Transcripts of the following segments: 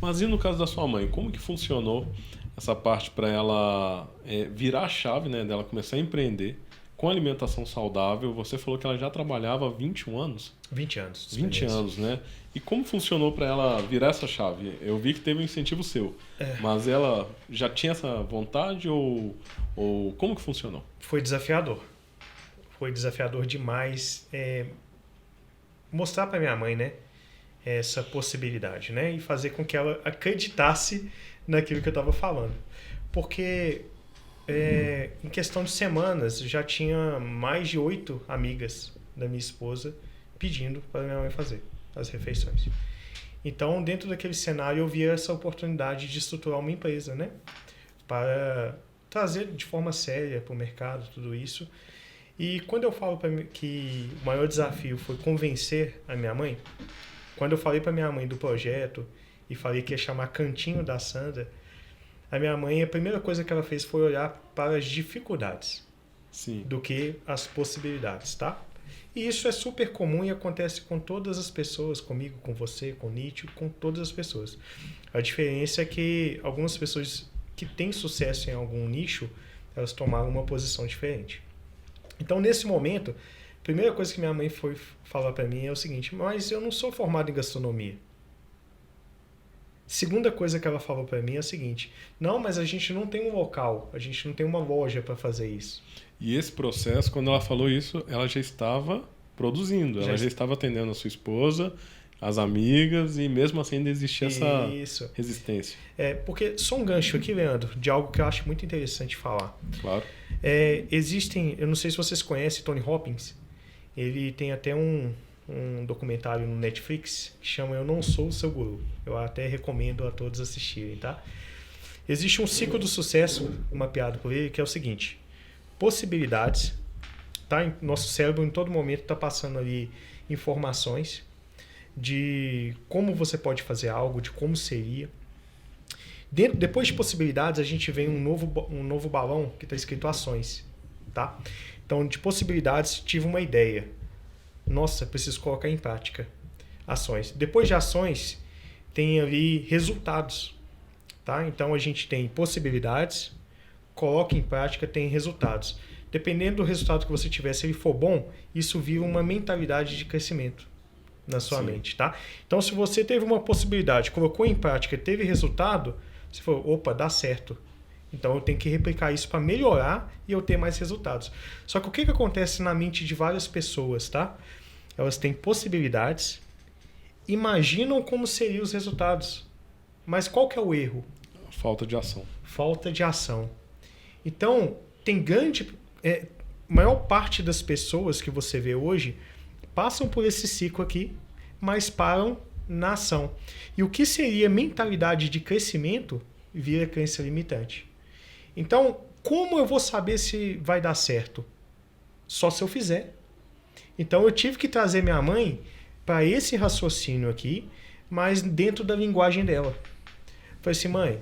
Mas e no caso da sua mãe, como que funcionou essa parte para ela virar a chave, né, dela começar a empreender com alimentação saudável? Você falou que ela já trabalhava há 21 anos? 20 anos. 20 anos, né? E como funcionou para ela virar essa chave? Eu vi que teve um incentivo seu, mas ela já tinha essa vontade ou como que funcionou? Foi desafiador. Foi desafiador demais mostrar para minha mãe, né, essa possibilidade, né, e fazer com que ela acreditasse naquilo que eu estava falando. Porque em questão de semanas já tinha mais de 8 amigas da minha esposa pedindo para minha mãe fazer as refeições. Então, dentro daquele cenário, eu via essa oportunidade de estruturar uma empresa, né, para trazer de forma séria para o mercado tudo isso. E quando eu falo que o maior desafio foi convencer a minha mãe, quando eu falei para minha mãe do projeto e falei que ia chamar Cantinho da Sandra, a minha mãe, a primeira coisa que ela fez foi olhar para as dificuldades. Sim. Do que as possibilidades, tá? E isso é super comum e acontece com todas as pessoas, comigo, com você, com o Nietzsche, com todas as pessoas. A diferença é que algumas pessoas que têm sucesso em algum nicho, elas tomaram uma posição diferente. Então, nesse momento, a primeira coisa que minha mãe foi falar para mim é o seguinte: mas eu não sou formado em gastronomia. Segunda coisa que ela falou para mim é o seguinte: não, mas a gente não tem um local, a gente não tem uma loja para fazer isso. E esse processo, quando ela falou isso, ela já estava produzindo, ela já estava atendendo a sua esposa, as amigas, e mesmo assim ainda existia essa resistência. Porque só um gancho aqui, Leandro, de algo que eu acho muito interessante falar. Claro. Existem, eu não sei se vocês conhecem Tony Robbins, ele tem até um documentário no Netflix que chama Eu Não Sou o Seu Guru. Eu até recomendo a todos assistirem, tá? Existe um ciclo do sucesso mapeado por ele que é o seguinte: possibilidades, tá? Nosso cérebro em todo momento está passando ali informações de como você pode fazer algo, de como seria. Depois de possibilidades, a gente vem um novo balão que está escrito ações, tá? Então, de possibilidades, tive uma ideia. Nossa, preciso colocar em prática. Ações. Depois de ações, tem ali resultados, tá? Então, a gente tem possibilidades, coloca em prática, tem resultados. Dependendo do resultado que você tiver, se ele for bom, isso vira uma mentalidade de crescimento na sua mente, tá? Então, se você teve uma possibilidade, colocou em prática, teve resultado, você falou, opa, dá certo. Então, eu tenho que replicar isso para melhorar e eu ter mais resultados. Só que o que acontece na mente de várias pessoas, tá? Elas têm possibilidades, imaginam como seriam os resultados. Mas qual que é o erro? Falta de ação. Falta de ação. Então, maior parte das pessoas que você vê hoje passam por esse ciclo aqui, mas param na ação. E o que seria mentalidade de crescimento vira crença limitante. Então, como eu vou saber se vai dar certo? Só se eu fizer. Então, eu tive que trazer minha mãe para esse raciocínio aqui, mas dentro da linguagem dela. Falei assim, mãe,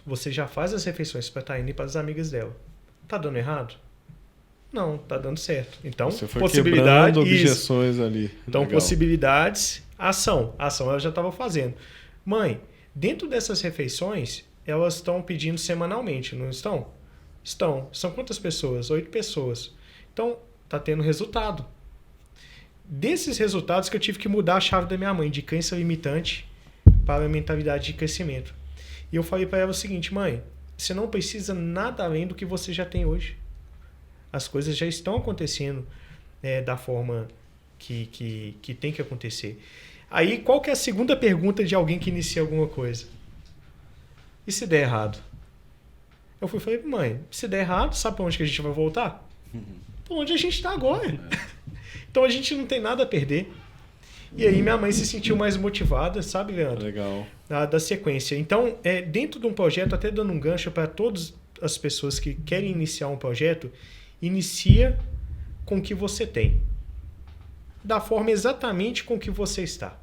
você já faz as refeições para Taine e para as amigas dela. Tá dando errado? Não, tá dando certo. Então, você foi possibilidade, quebrando objeções ali. Então, legal. Possibilidades, ação. Ação ela já estava fazendo. Mãe, dentro dessas refeições, elas estão pedindo semanalmente, não estão? Estão. São quantas pessoas? 8 pessoas. Então, tá tendo resultado. Desses resultados que eu tive que mudar a chave da minha mãe, de crença limitante para a mentalidade de crescimento. E eu falei para ela o seguinte, mãe, você não precisa nada além do que você já tem hoje. As coisas já estão acontecendo da forma que tem que acontecer. Aí, qual que é a segunda pergunta de alguém que inicia alguma coisa? E se der errado? Eu falei, mãe, se der errado, sabe para onde que a gente vai voltar? Para onde a gente está agora. Então, a gente não tem nada a perder. E aí, minha mãe se sentiu mais motivada, sabe, Leandro? Legal. Da sequência. Então, dentro de um projeto, até dando um gancho para todas as pessoas que querem iniciar um projeto, inicia com o que você tem. Da forma exatamente com que você está.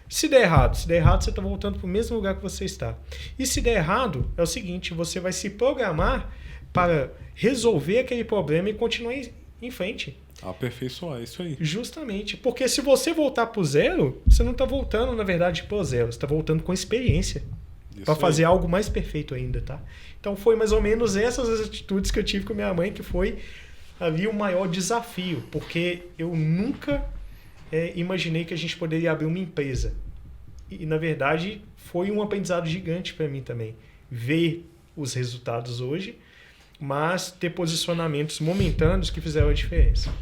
Se der errado, você está voltando para o mesmo lugar que você está. E se der errado, é o seguinte, você vai se programar para resolver aquele problema e continuar em frente. Aperfeiçoar, isso aí. Justamente. Porque se você voltar pro zero, você não está voltando, na verdade, pro zero. Você está voltando com experiência. Para fazer algo mais perfeito ainda, tá? Então foi mais ou menos essas as atitudes que eu tive com minha mãe, que foi ali o maior desafio. Porque eu nunca imaginei que a gente poderia abrir uma empresa. E, na verdade, foi um aprendizado gigante para mim também. Ver os resultados hoje, mas ter posicionamentos momentâneos que fizeram a diferença.